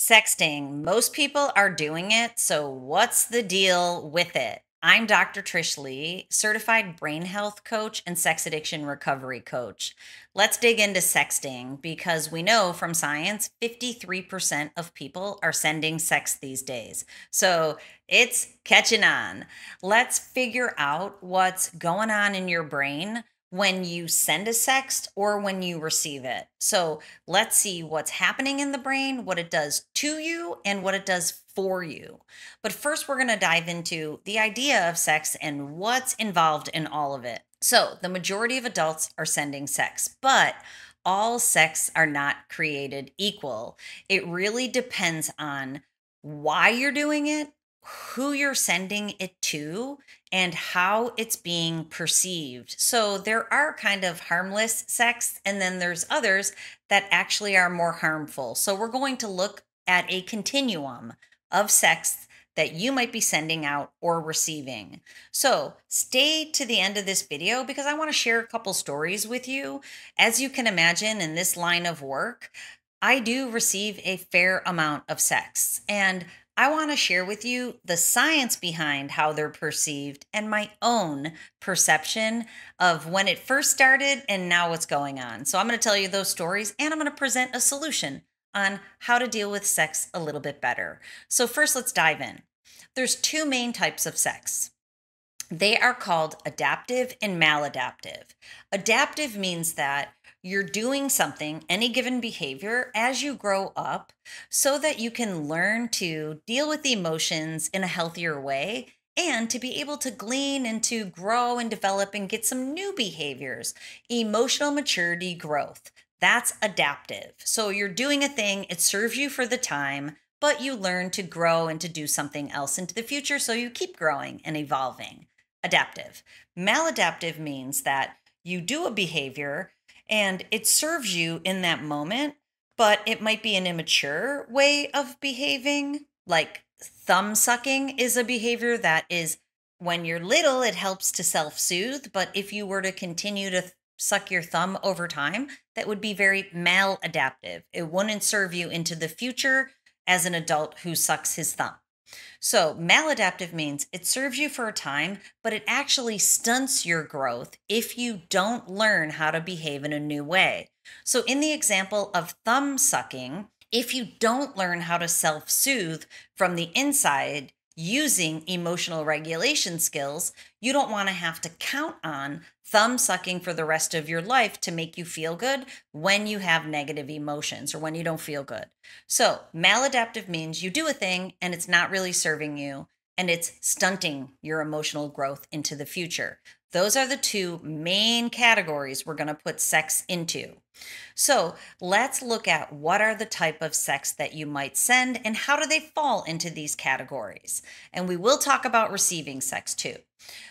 Sexting. Most people are doing it, so what's the deal with it? I'm Dr. Trish Leigh, certified brain health coach and sex addiction recovery coach. Let's dig into sexting because we know from science 53% of people are sending sex these days. So it's catching on. Let's figure out what's going on in your brain when you send a sext or when you receive it. So let's see what's happening in the brain, what it does to you, and what it does for you. But first, we're going to dive into the idea of sex and what's involved in all of it. So, the majority of adults are sending sex, but all sex are not created equal. It really depends on why you're doing it, who you're sending it to, and how it's being perceived. So there are kind of harmless sex, and then there's others that actually are more harmful. So we're going to look at a continuum of sex that you might be sending out or receiving. So stay to the end of this video because I want to share a couple stories with you. As you can imagine, in this line of work, I do receive a fair amount of sex, and I want to share with you the science behind how they're perceived and my own perception of when it first started and now what's going on. So, I'm going to tell you those stories and I'm going to present a solution on how to deal with sex a little bit better. So, first, let's dive in. There's two main types of sex. They are called adaptive and maladaptive. Adaptive means that you're doing something, any given behavior, as you grow up so that you can learn to deal with the emotions in a healthier way and to be able to glean and to grow and develop and get some new behaviors, emotional maturity growth. That's adaptive. So you're doing a thing, it serves you for the time, but you learn to grow and to do something else into the future. So you keep growing and evolving. Adaptive. Maladaptive means that you do a behavior and it serves you in that moment, but it might be an immature way of behaving. Like thumb sucking is a behavior that is when you're little, it helps to self soothe. But if you were to continue to suck your thumb over time, that would be very maladaptive. It wouldn't serve you into the future as an adult who sucks his thumb. So, maladaptive means it serves you for a time, but it actually stunts your growth if you don't learn how to behave in a new way. So, in the example of thumb sucking, if you don't learn how to self soothe from the inside using emotional regulation skills, you don't want to have to count on thumb sucking for the rest of your life to make you feel good when you have negative emotions or when you don't feel good. So, maladaptive means you do a thing and it's not really serving you and it's stunting your emotional growth into the future. Those are the two main categories we're going to put sex into. So, let's look at what are the type of sex that you might send and how do they fall into these categories. And we will talk about receiving sex too.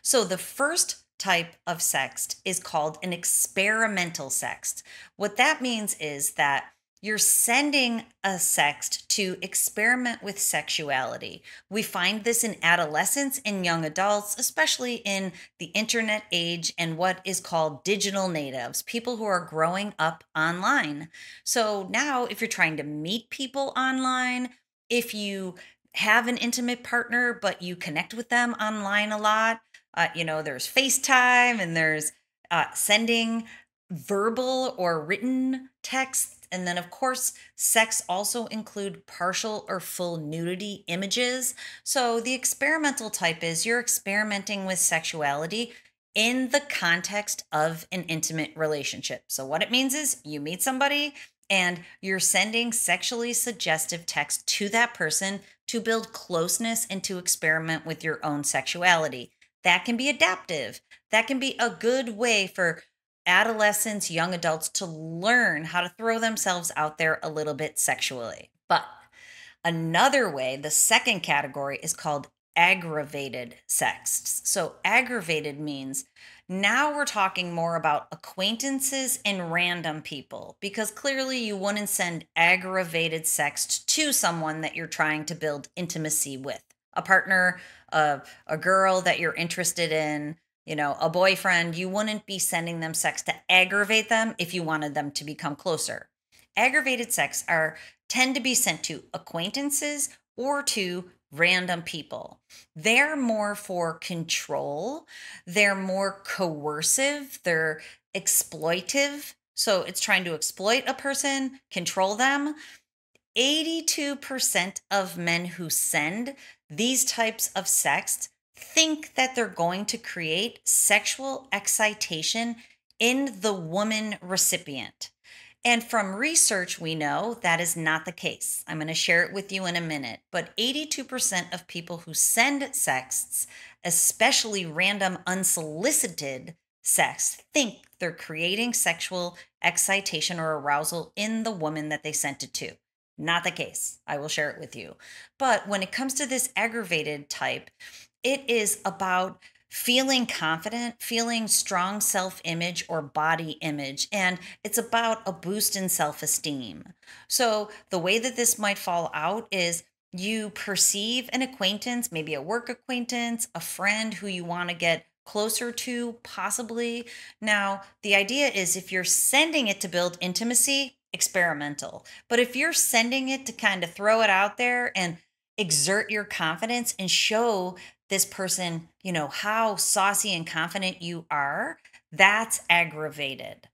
So, the first type of sext is called an experimental sext. What that means is that you're sending a sext to experiment with sexuality. We find this in adolescents and young adults, especially in the internet age and what is called digital natives, people who are growing up online. So now, if you're trying to meet people online, if you have an intimate partner, but you connect with them online a lot, there's FaceTime and there's sending verbal or written text. And then, of course, sex also include partial or full nudity images. So the experimental type is you're experimenting with sexuality in the context of an intimate relationship. So what it means is you meet somebody and you're sending sexually suggestive text to that person to build closeness and to experiment with your own sexuality. That can be adaptive. That can be a good way for adolescents, young adults to learn how to throw themselves out there a little bit sexually. But another way, the second category is called aggravated sexts. So, aggravated means now we're talking more about acquaintances and random people because clearly you wouldn't send aggravated sext to someone that you're trying to build intimacy with, a partner, a girl that you're interested in, a boyfriend. You wouldn't be sending them sex to aggravate them if you wanted them to become closer. aggravated texts tend to be sent to acquaintances or to random people. They're more for control, they're more coercive, they're exploitive. So it's trying to exploit a person, control them. 82% of men who send these types of sexts think that they're going to create sexual excitation in the woman recipient. And from research, we know that is not the case. I'm going to share it with you in a minute. But 82% of people who send sexts, especially random unsolicited sexts, think they're creating sexual excitation or arousal in the woman that they sent it to. Not the case. I will share it with you. But when it comes to this aggravated type, it is about feeling confident, feeling strong self image or body image, and it's about a boost in self esteem. So, the way that this might fall out is you perceive an acquaintance, maybe a work acquaintance, a friend who you want to get closer to, possibly. Now, the idea is if you're sending it to build intimacy, experimental. But if you're sending it to kind of throw it out there and exert your confidence and show this person, how saucy and confident you are, that's aggravated.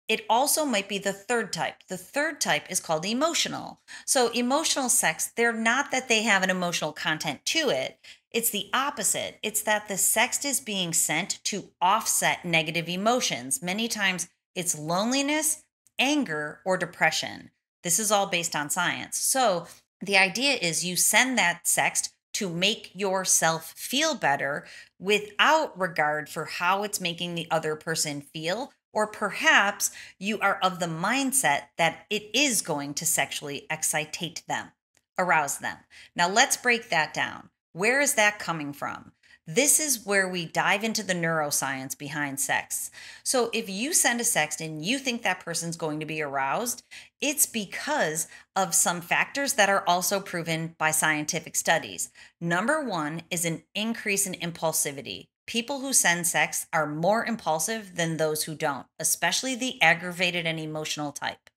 It also might be the third type. The third type is called emotional. So, emotional sex, they're not that they have an emotional content to it. It's the opposite. It's that the sext is being sent to offset negative emotions. Many times it's loneliness, anger, or depression. This is all based on science. So, the idea is you send that sext to make yourself feel better without regard for how it's making the other person feel, or perhaps you are of the mindset that it is going to sexually excitate them, arouse them. Now let's break that down. Where is that coming from? This is where we dive into the neuroscience behind sex. So if you send a sext and you think that person's going to be aroused, it's because of some factors that are also proven by scientific studies. Number one is an increase in impulsivity. People who send sex are more impulsive than those who don't, especially the aggravated and emotional type.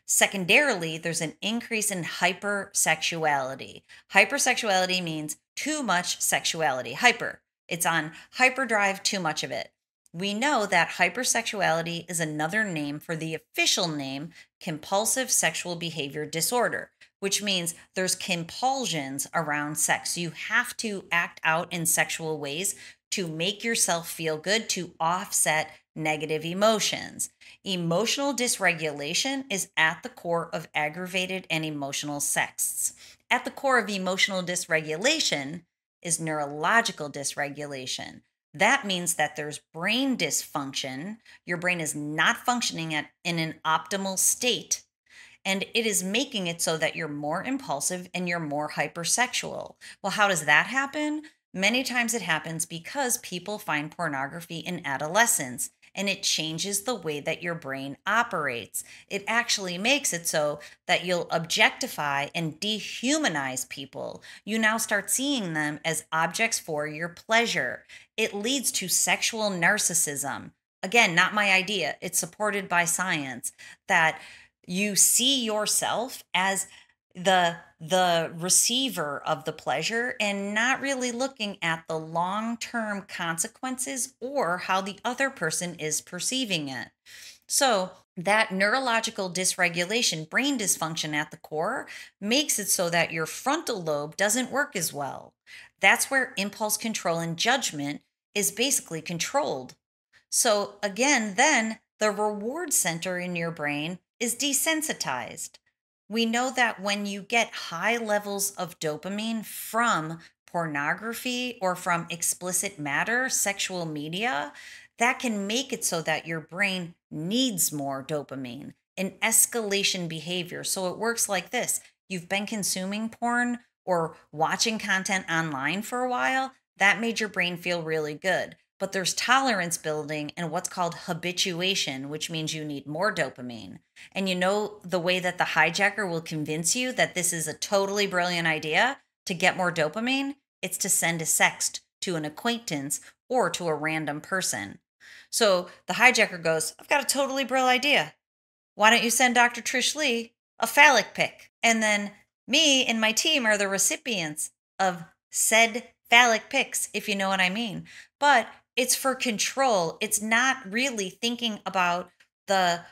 Secondarily, there's an increase in hypersexuality. Hypersexuality means too much sexuality. Hyper. It's on hyperdrive, too much of it. We know that hypersexuality is another name for the official name, compulsive sexual behavior disorder, which means there's compulsions around sex. You have to act out in sexual ways to make yourself feel good, to offset negative emotions. Emotional dysregulation is at the core of aggravated and emotional sexts. At the core of emotional dysregulation is neurological dysregulation. That means that there's brain dysfunction. Your brain is not functioning in an optimal state, and it is making it so that you're more impulsive and you're more hypersexual. Well, how does that happen? Many times it happens because people find pornography in adolescence, and it changes the way that your brain operates. It actually makes it so that you'll objectify and dehumanize people. You now start seeing them as objects for your pleasure. It leads to sexual narcissism. Again, not my idea. It's supported by science that you see yourself as the receiver of the pleasure and not really looking at the long-term consequences or how the other person is perceiving it. So that neurological dysregulation, brain dysfunction at the core, makes it so that your frontal lobe doesn't work as well. That's where impulse control and judgment is basically controlled. So again, then the reward center in your brain is desensitized. We know that when you get high levels of dopamine from pornography or from explicit matter, sexual media, that can make it so that your brain needs more dopamine, an escalation behavior. So it works like this. You've been consuming porn or watching content online for a while, that made your brain feel really good. But there's tolerance building and what's called habituation, which means you need more dopamine. And the way that the hijacker will convince you that this is a totally brilliant idea to get more dopamine? It's to send a sext to an acquaintance or to a random person. So the hijacker goes, I've got a totally brilliant idea. Why don't you send Dr. Trish Leigh a phallic pic? And then me and my team are the recipients of said phallic pics, if you know what I mean. But it's for control. It's not really thinking about the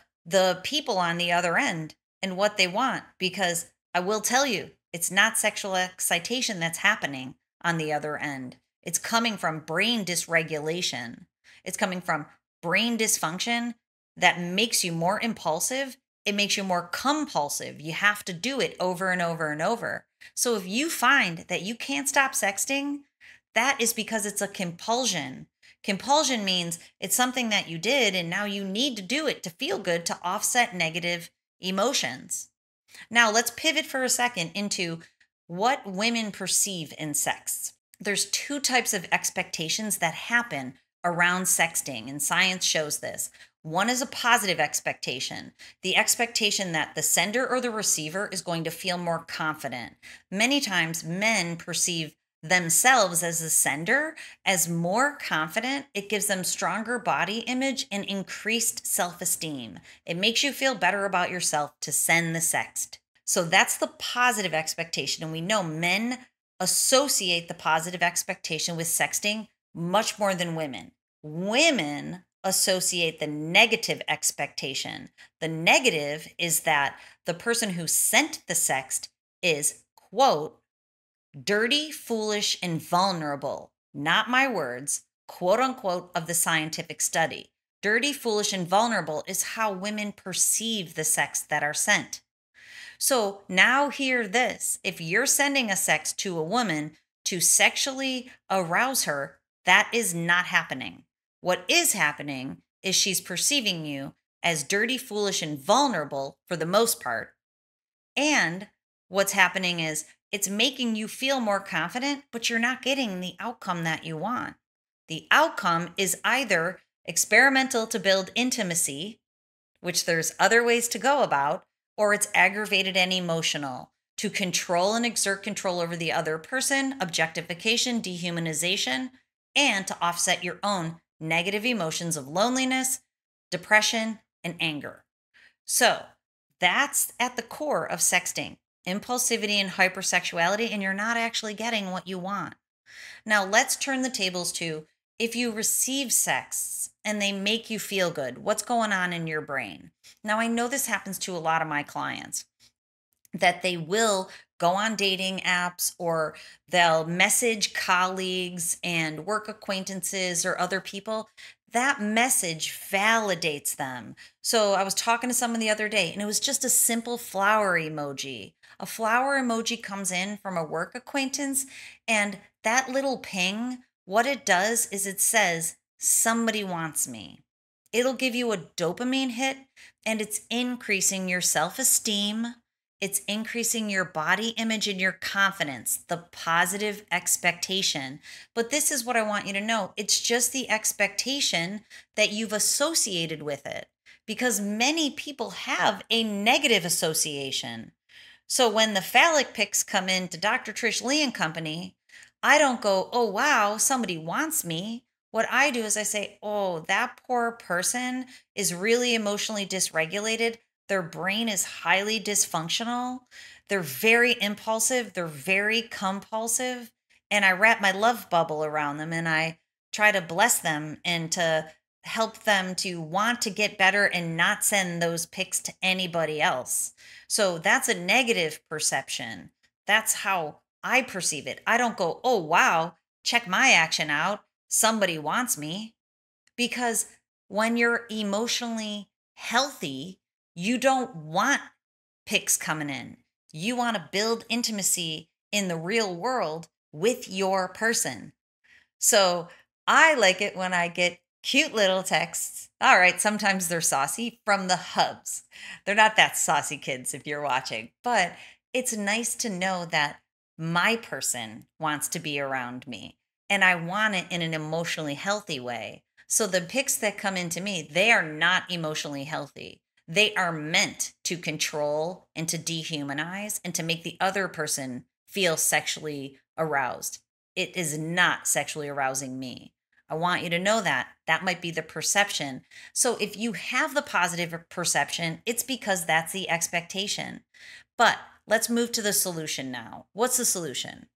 people on the other end and what they want, because I will tell you, it's not sexual excitation that's happening on the other end. It's coming from brain dysregulation. It's coming from brain dysfunction that makes you more impulsive. It makes you more compulsive. You have to do it over and over and over. So if you find that you can't stop sexting, that is because it's a compulsion. Compulsion means it's something that you did and now you need to do it to feel good, to offset negative emotions. Now let's pivot for a second into what women perceive in sex. There's two types of expectations that happen around sexting, and science shows this. One is a positive expectation, the expectation that the sender or the receiver is going to feel more confident. Many times men perceive themselves as the sender as more confident. It gives them stronger body image and increased self-esteem. It makes you feel better about yourself to send the sext. So that's the positive expectation. And we know men associate the positive expectation with sexting much more than women. Women associate the negative expectation. The negative is that the person who sent the sext is, quote, dirty, foolish, and vulnerable. Not my words, quote unquote, of the scientific study. Dirty, foolish, and vulnerable is how women perceive the sext that are sent. So now hear this. If you're sending a sext to a woman to sexually arouse her, that is not happening. What is happening is she's perceiving you as dirty, foolish, and vulnerable for the most part. And what's happening is it's making you feel more confident, but you're not getting the outcome that you want. The outcome is either experimental to build intimacy, which there's other ways to go about, or it's aggravated and emotional to control and exert control over the other person, objectification, dehumanization, and to offset your own negative emotions of loneliness, depression, and anger. So that's at the core of sexting, impulsivity and hypersexuality, and you're not actually getting what you want. Now let's turn the tables to, if you receive sexts and they make you feel good, what's going on in your brain? Now, I know this happens to a lot of my clients, that they will go on dating apps or they'll message colleagues and work acquaintances or other people. That message validates them. So I was talking to someone the other day and it was just a simple flower emoji. A flower emoji comes in from a work acquaintance, and that little ping, what it does is it says, somebody wants me. It'll give you a dopamine hit, and it's increasing your self-esteem. It's increasing your body image and your confidence, the positive expectation. But this is what I want you to know. It's just the expectation that you've associated with it, because many people have a negative association. So when the phallic pics come in to Dr. Trish Leigh and company, I don't go, oh, wow, somebody wants me. What I do is I say, oh, that poor person is really emotionally dysregulated. Their brain is highly dysfunctional. They're very impulsive. They're very compulsive. And I wrap my love bubble around them and I try to bless them and to help them to want to get better and not send those pics to anybody else. So that's a negative perception. That's how I perceive it. I don't go, oh, wow, check my action out. Somebody wants me. Because when you're emotionally healthy, you don't want pics coming in. You want to build intimacy in the real world with your person. So I like it when I get cute little texts. All right, sometimes they're saucy from the hubs. They're not that saucy, kids, if you're watching, but it's nice to know that my person wants to be around me and I want it in an emotionally healthy way. So the pics that come into me, they are not emotionally healthy. They are meant to control and to dehumanize and to make the other person feel sexually aroused. It is not sexually arousing me. I want you to know that. That might be the perception. So if you have the positive perception, it's because that's the expectation. But let's move to the solution now. What's the solution?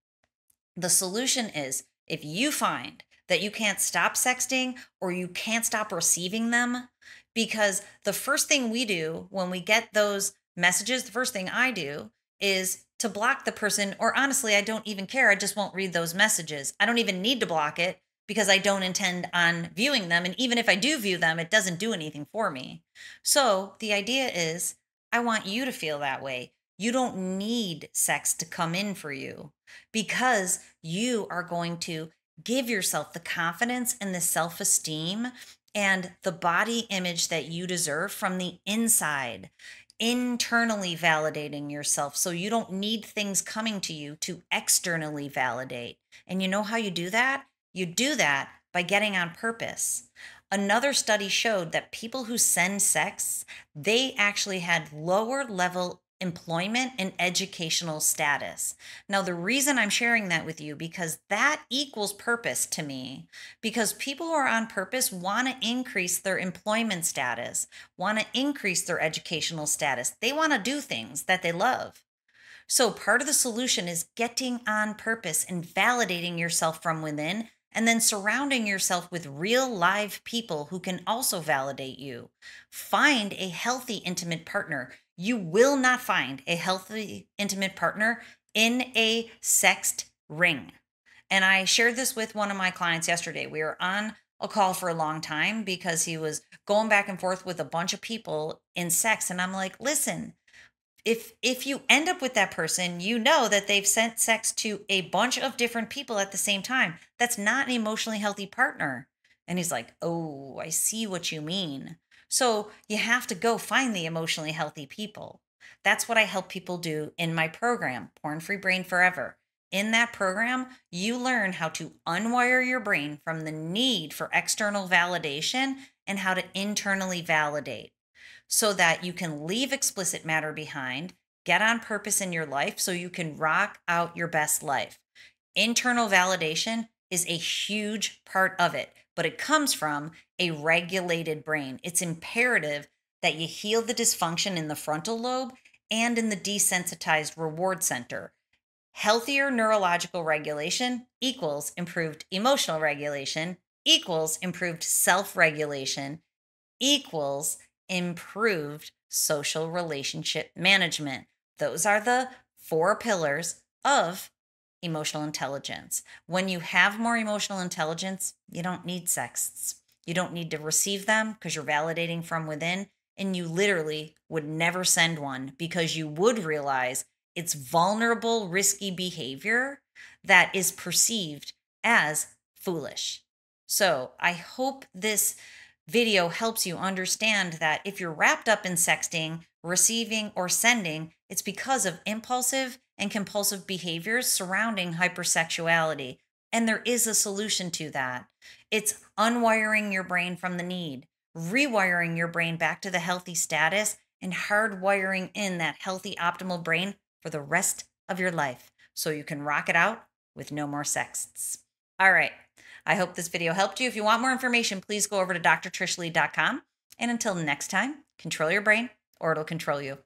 The solution is if you find that you can't stop sexting or you can't stop receiving them, because the first thing we do when we get those messages, the first thing I do is to block the person, or honestly, I don't even care. I just won't read those messages. I don't even need to block it because I don't intend on viewing them. And even if I do view them, it doesn't do anything for me. So the idea is I want you to feel that way. You don't need sex to come in for you because you are going to give yourself the confidence and the self esteem and the body image that you deserve from the inside, internally validating yourself. So you don't need things coming to you to externally validate. And you know how you do that? You do that by getting on purpose. Another study showed that people who send sex, they actually had lower level employment and educational status. Now, the reason I'm sharing that with you, because that equals purpose to me, because people who are on purpose want to increase their employment status, want to increase their educational status. They want to do things that they love. So part of the solution is getting on purpose and validating yourself from within, and then surrounding yourself with real live people who can also validate you. Find a healthy, intimate partner. You will not find a healthy, intimate partner in a sext ring. And I shared this with one of my clients yesterday. We were on a call for a long time because he was going back and forth with a bunch of people in sex. And I'm like, listen, if you end up with that person, you know that they've sent sex to a bunch of different people at the same time. That's not an emotionally healthy partner. And he's like, oh, I see what you mean. So you have to go find the emotionally healthy people. That's what I help people do in my program, Porn Free Brain Forever. In that program, you learn how to unwire your brain from the need for external validation and how to internally validate, so that you can leave explicit matter behind, get on purpose in your life so you can rock out your best life. Internal validation is a huge part of it, but it comes from a regulated brain. It's imperative that you heal the dysfunction in the frontal lobe and in the desensitized reward center. Healthier neurological regulation equals improved emotional regulation equals improved self-regulation equals improved social relationship management. Those are the 4 pillars of emotional intelligence. When you have more emotional intelligence, you don't need sexts. You don't need to receive them because you're validating from within. And you literally would never send one because you would realize it's vulnerable, risky behavior that is perceived as foolish. So I hope this video helps you understand that if you're wrapped up in sexting, receiving, or sending, it's because of impulsive and compulsive behaviors surrounding hypersexuality. And there is a solution to that. It's unwiring your brain from the need, rewiring your brain back to the healthy status, and hardwiring in that healthy, optimal brain for the rest of your life so you can rock it out with no more sexts. All right. I hope this video helped you. If you want more information, please go over to drtrishleigh.com. And until next time, control your brain or it'll control you.